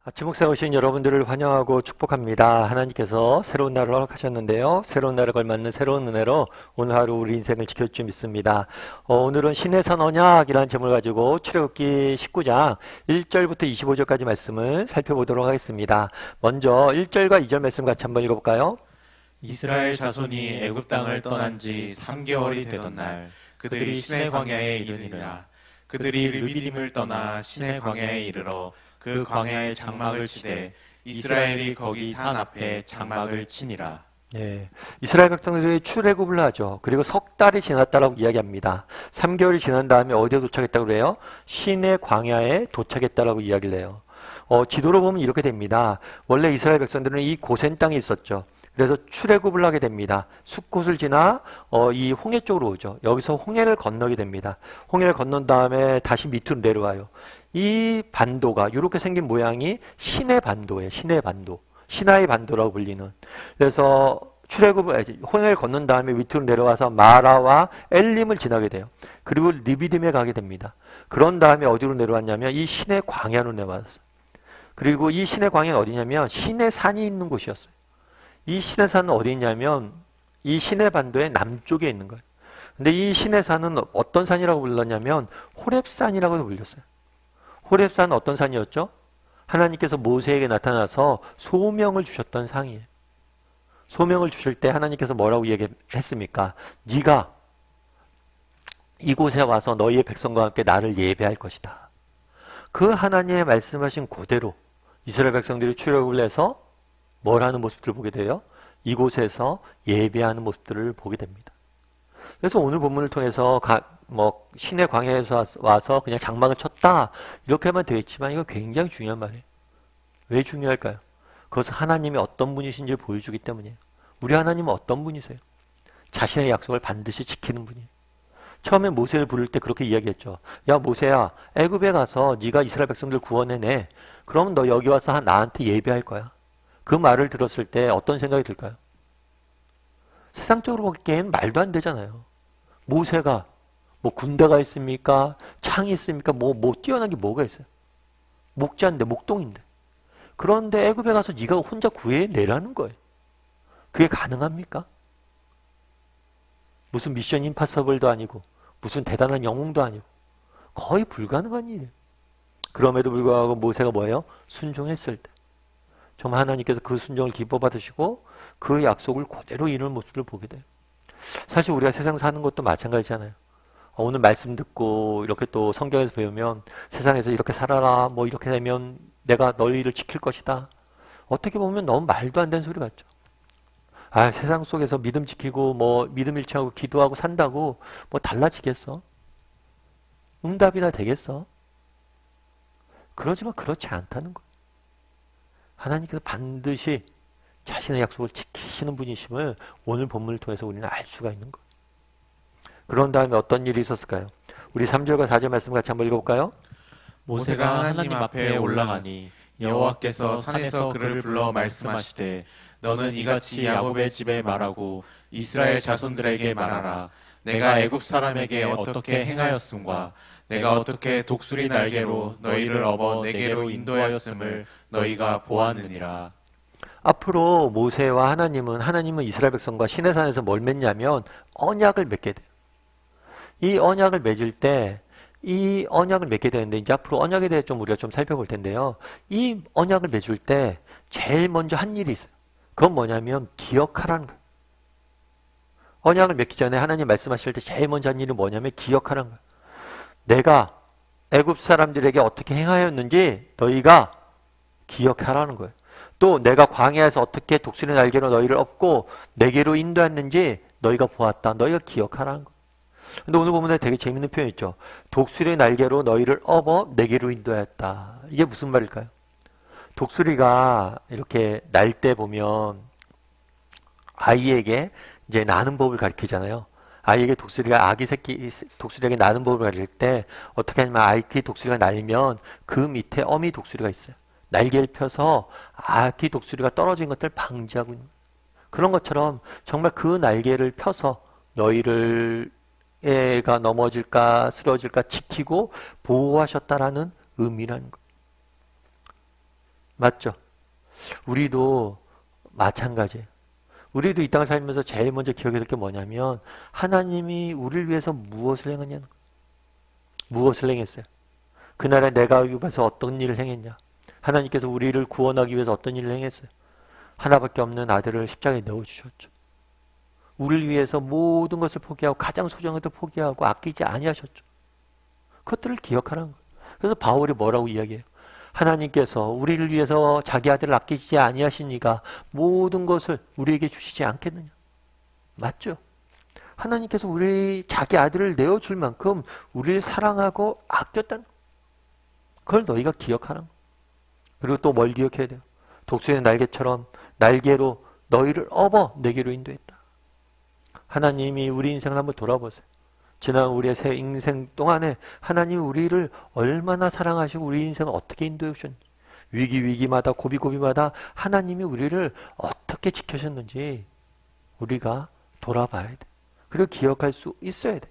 아침 목사에 오신 여러분들을 환영하고 축복합니다. 하나님께서 새로운 날을 허락하셨는데요. 새로운 날에 걸맞는 새로운 은혜로 오늘 하루 우리 인생을 지킬 줄 믿습니다. 오늘은 신의 산 언약이라는 제목을 가지고 출애굽기 19장 1절부터 25절까지 말씀을 살펴보도록 하겠습니다. 먼저 1절과 2절 말씀 같이 한번 읽어볼까요? 이스라엘 자손이 애굽 땅을 떠난 지 3개월이 되던 날 그들이 시내 광야에 이르니라. 그들이 르비딤을 떠나 시내 광야에 이르러 그 광야에 장막을 치되 이스라엘이 거기 산 앞에 장막을 치니라. 예, 이스라엘 백성들이 출애굽을 하죠. 그리고 석 달이 지났다라고 이야기합니다. 3개월이 지난 다음에 어디에 도착했다고 그래요? 시내 광야에 도착했다라고 이야기를 해요. 지도로 보면 이렇게 됩니다. 원래 이스라엘 백성들은 이 고센 땅에 있었죠. 그래서 출애굽을 하게 됩니다. 숫곳을 지나 이 홍해 쪽으로 오죠. 여기서 홍해를 건너게 됩니다. 홍해를 건넌 다음에 다시 밑으로 내려와요. 이 반도가 이렇게 생긴 모양이 시내 반도예요. 시내 반도. 시나이 반도라고 불리는. 그래서 홍해를 건넌 다음에 밑으로 내려와서 마라와 엘림을 지나게 돼요. 그리고 르비딤에 가게 됩니다. 그런 다음에 어디로 내려왔냐면 이 시내 광야로 내려왔어요. 그리고 이 시내 광야는 어디냐면 시내 산이 있는 곳이었어요. 이 시내 산은 어디 있냐면 이 시내 반도의 남쪽에 있는 거예요. 근데 이 시내 산은 어떤 산이라고 불렀냐면 호렙산이라고 불렸어요. 호렙산은 어떤 산이었죠? 하나님께서 모세에게 나타나서 소명을 주셨던 상이에요. 소명을 주실 때 하나님께서 뭐라고 얘기했습니까? 네가 이곳에 와서 너희의 백성과 함께 나를 예배할 것이다. 그 하나님의 말씀하신 그대로 이스라엘 백성들이 출애굽을 해서 뭘 하는 모습들을 보게 돼요? 이곳에서 예배하는 모습들을 보게 됩니다. 그래서 오늘 본문을 통해서 시내 광야에서 와서 그냥 장막을 쳤다 이렇게 하면 되겠지만 이거 굉장히 중요한 말이에요. 왜 중요할까요? 그것은 하나님이 어떤 분이신지를 보여주기 때문이에요. 우리 하나님은 어떤 분이세요? 자신의 약속을 반드시 지키는 분이에요. 처음에 모세를 부를 때 그렇게 이야기했죠. 야 모세야, 애굽에 가서 네가 이스라엘 백성들 구원해내. 그러면 너 여기 와서 나한테 예배할 거야. 그 말을 들었을 때 어떤 생각이 들까요? 세상적으로 보기엔 말도 안 되잖아요. 모세가 뭐 군대가 있습니까? 창이 있습니까? 뭐 뛰어난 게 뭐가 있어요? 목자인데, 목동인데. 그런데 애굽에 가서 네가 혼자 구해내라는 거예요. 그게 가능합니까? 무슨 미션 임파서블도 아니고 무슨 대단한 영웅도 아니고 거의 불가능한 일이에요. 그럼에도 불구하고 모세가 뭐예요? 순종했을 때 정말 하나님께서 그 순종을 기뻐 받으시고 그 약속을 그대로 이루는 모습을 보게 돼요. 사실 우리가 세상 사는 것도 마찬가지잖아요. 오늘 말씀 듣고 이렇게 또 성경에서 배우면 세상에서 이렇게 살아라, 뭐 이렇게 되면 내가 너희를 지킬 것이다. 어떻게 보면 너무 말도 안 되는 소리 같죠. 세상 속에서 믿음 지키고 뭐 믿음 일치하고 기도하고 산다고 뭐 달라지겠어? 응답이나 되겠어? 그러지만 그렇지 않다는 거예요. 하나님께서 반드시 자신의 약속을 지키시는 분이심을 오늘 본문을 통해서 우리는 알 수가 있는 거예요. 그런 다음에 어떤 일이 있었을까요? 우리 3절과 4절 말씀 같이 한번 읽어볼까요? 모세가 하나님 앞에 올라가니 여호와께서 산에서 그를 불러 말씀하시되 너는 이같이 야곱의 집에 말하고 이스라엘 자손들에게 말하라. 내가 애굽 사람에게 어떻게 행하였음과 내가 어떻게 독수리 날개로 너희를 업어 내게로 인도하였음을 너희가 보았느니라. 앞으로 모세와 하나님은 이스라엘 백성과 시내산에서 뭘 맺냐면 언약을 맺게 돼요. 이 언약을 맺을 때 이 언약을 맺게 되는데 이제 앞으로 언약에 대해 우리가 좀 살펴볼 텐데요. 이 언약을 맺을 때 제일 먼저 한 일이 있어요. 그건 뭐냐면 기억하라는 거예요. 언약을 맺기 전에 하나님 말씀하실 때 제일 먼저 한 일이 뭐냐면 기억하라는 거예요. 내가 애굽 사람들에게 어떻게 행하였는지 너희가 기억하라는 거예요. 또 내가 광야에서 어떻게 독수리 날개로 너희를 업고 내게로 인도했는지 너희가 보았다. 너희가 기억하라는 거예요. 근데 오늘 보면 되게 재밌는 표현 있죠. 독수리 날개로 너희를 업어 내게로 인도했다. 이게 무슨 말일까요? 독수리가 이렇게 날 때 보면 아이에게 이제 나는 법을 가르치잖아요. 아이에게 독수리에게 나는 법을 가르칠 때 어떻게 하냐면 아기 독수리가 날면 그 밑에 어미 독수리가 있어요. 날개를 펴서 아기 독수리가 떨어진 것들을 방지하고 있는 거예요. 그런 것처럼 정말 그 날개를 펴서 너희를 애가 넘어질까 쓰러질까 지키고 보호하셨다라는 의미라는 거예요. 맞죠? 우리도 마찬가지예요. 우리도 이 땅을 살면서 제일 먼저 기억해야 될 게 뭐냐면 하나님이 우리를 위해서 무엇을 행하냐는 거예요. 무엇을 행했어요? 그날에 내가 위해서 어떤 일을 행했냐? 하나님께서 우리를 구원하기 위해서 어떤 일을 행했어요? 하나밖에 없는 아들을 십자가에 넣어주셨죠. 우리를 위해서 모든 것을 포기하고 가장 소중한 것을 포기하고 아끼지 아니하셨죠. 그것들을 기억하라는 거예요. 그래서 바울이 뭐라고 이야기해요? 하나님께서 우리를 위해서 자기 아들을 아끼지 아니하시니까 모든 것을 우리에게 주시지 않겠느냐? 맞죠? 하나님께서 우리 자기 아들을 내어줄 만큼 우리를 사랑하고 아꼈다는 거예요. 그걸 너희가 기억하라는 거예요. 그리고 또 뭘 기억해야 돼요? 독수리의 날개처럼 날개로 너희를 업어 내게로 인도했다. 하나님이 우리 인생을 한번 돌아보세요. 지난 우리의 새 인생 동안에 하나님이 우리를 얼마나 사랑하시고 우리 인생을 어떻게 인도해 오셨는지, 위기마다 고비마다 하나님이 우리를 어떻게 지켜셨는지 우리가 돌아봐야 돼. 그리고 기억할 수 있어야 돼.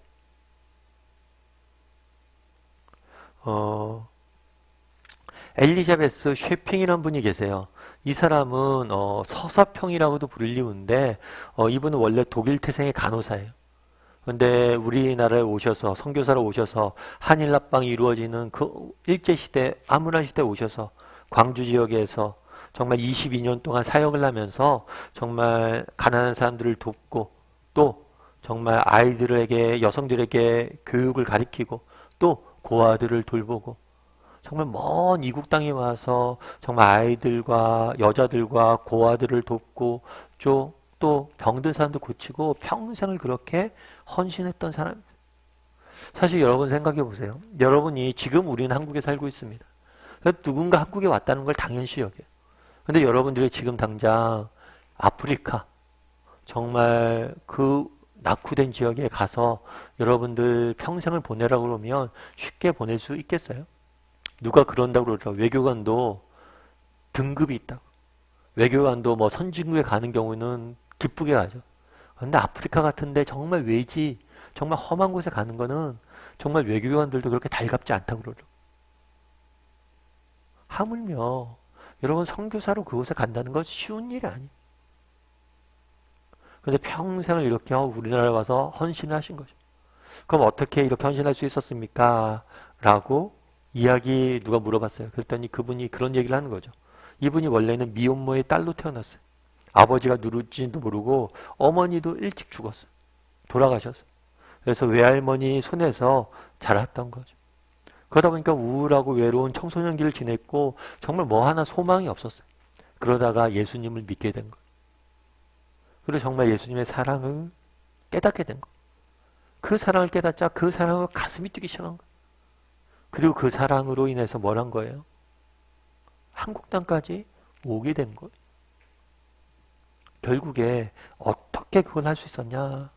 엘리자베스 쉐핑이라는 분이 계세요. 이 사람은 서사평이라고도 불리우는데 이분은 원래 독일 태생의 간호사예요. 근데 우리나라에 오셔서 선교사로 오셔서 한일 합방이 이루어지는 그 일제시대 암울한 시대에 오셔서 광주 지역에서 정말 22년 동안 사역을 하면서 정말 가난한 사람들을 돕고 또 정말 아이들에게 여성들에게 교육을 가르치고 또 고아들을 돌보고 정말 먼 이국 땅에 와서 정말 아이들과 여자들과 고아들을 돕고 또 병든 사람도 고치고 평생을 그렇게 헌신했던 사람입니다. 사실 여러분 생각해 보세요. 여러분이 지금 우리는 한국에 살고 있습니다. 누군가 한국에 왔다는 걸 당연시 여겨요. 근데 여러분들이 지금 당장 아프리카 정말 그 낙후된 지역에 가서 여러분들 평생을 보내라고 그러면 쉽게 보낼 수 있겠어요? 누가 그런다고 그러죠. 외교관도 등급이 있다고. 외교관도 뭐 선진국에 가는 경우는 기쁘게 가죠. 근데 아프리카 같은데 정말 외지, 정말 험한 곳에 가는 거는 정말 외교관들도 그렇게 달갑지 않다고 그러죠. 하물며 여러분 선교사로 그곳에 간다는 건 쉬운 일이 아니에요. 근데 평생을 이렇게 우리나라에 와서 헌신을 하신 거죠. 그럼 어떻게 이렇게 헌신할 수 있었습니까? 라고 이야기 누가 물어봤어요. 그랬더니 그분이 그런 얘기를 하는 거죠. 이분이 원래는 미혼모의 딸로 태어났어요. 아버지가 누군지도 모르고 어머니도 일찍 죽었어요. 돌아가셨어요. 그래서 외할머니 손에서 자랐던 거죠. 그러다 보니까 우울하고 외로운 청소년기를 지냈고 정말 뭐 하나 소망이 없었어요. 그러다가 예수님을 믿게 된 거예요. 그리고 정말 예수님의 사랑을 깨닫게 된 거예요. 그 사랑을 깨닫자 그 사랑을 가슴이 뛰기 시작한 거예요. 그리고 그 사랑으로 인해서 뭘 한 거예요? 한국 땅까지 오게 된 거예요. 결국에 어떻게 그걸 할 수 있었냐?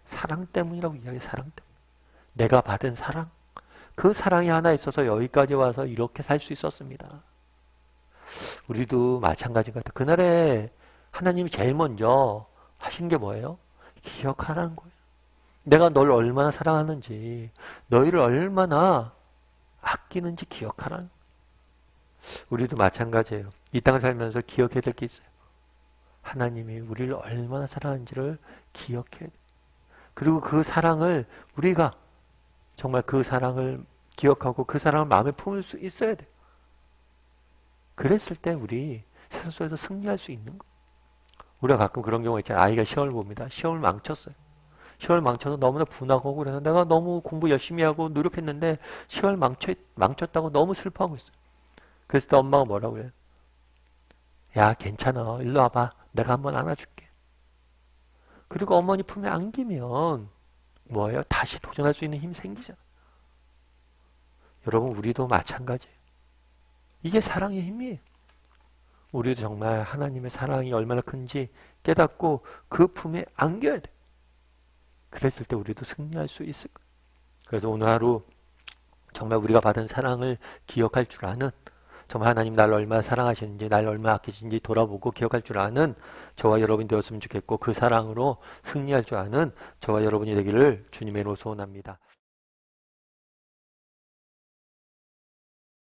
사랑 때문이라고 이야기해요. 사랑 때문. 내가 받은 사랑. 그 사랑이 하나 있어서 여기까지 와서 이렇게 살 수 있었습니다. 우리도 마찬가지인 것 같아요. 그날에 하나님이 제일 먼저 하신 게 뭐예요? 기억하라는 거예요. 내가 널 얼마나 사랑하는지, 너희를 얼마나 아끼는지 기억하라는 거예요. 우리도 마찬가지예요. 이 땅을 살면서 기억해야 될 게 있어요. 하나님이 우리를 얼마나 사랑하는지를 기억해야 돼요. 그리고 그 사랑을 우리가 정말 그 사랑을 기억하고 그 사랑을 마음에 품을 수 있어야 돼요. 그랬을 때 우리 세상 속에서 승리할 수 있는 거예요. 우리가 가끔 그런 경우가 있잖아요. 아이가 시험을 봅니다. 시험을 망쳤어요. 시험을 망쳐서 너무나 분하고 그래서 내가 너무 공부 열심히 하고 노력했는데 시험을 망쳤다고 너무 슬퍼하고 있어요. 그랬을 때 엄마가 뭐라고 해요? 야, 괜찮아. 일로 와봐. 내가 한번 안아줄게. 그리고 어머니 품에 안기면 뭐예요? 다시 도전할 수 있는 힘이 생기잖아. 여러분, 우리도 마찬가지예요. 이게 사랑의 힘이에요. 우리도 정말 하나님의 사랑이 얼마나 큰지 깨닫고 그 품에 안겨야 돼. 그랬을 때 우리도 승리할 수 있을 거예요. 그래서 오늘 하루 정말 우리가 받은 사랑을 기억할 줄 아는, 정말 하나님 나를 얼마나 사랑하시는지, 나를 얼마나 아끼시는지 돌아보고 기억할 줄 아는 저와 여러분이 되었으면 좋겠고, 그 사랑으로 승리할 줄 아는 저와 여러분이 되기를 주님의 이름으로 소원합니다.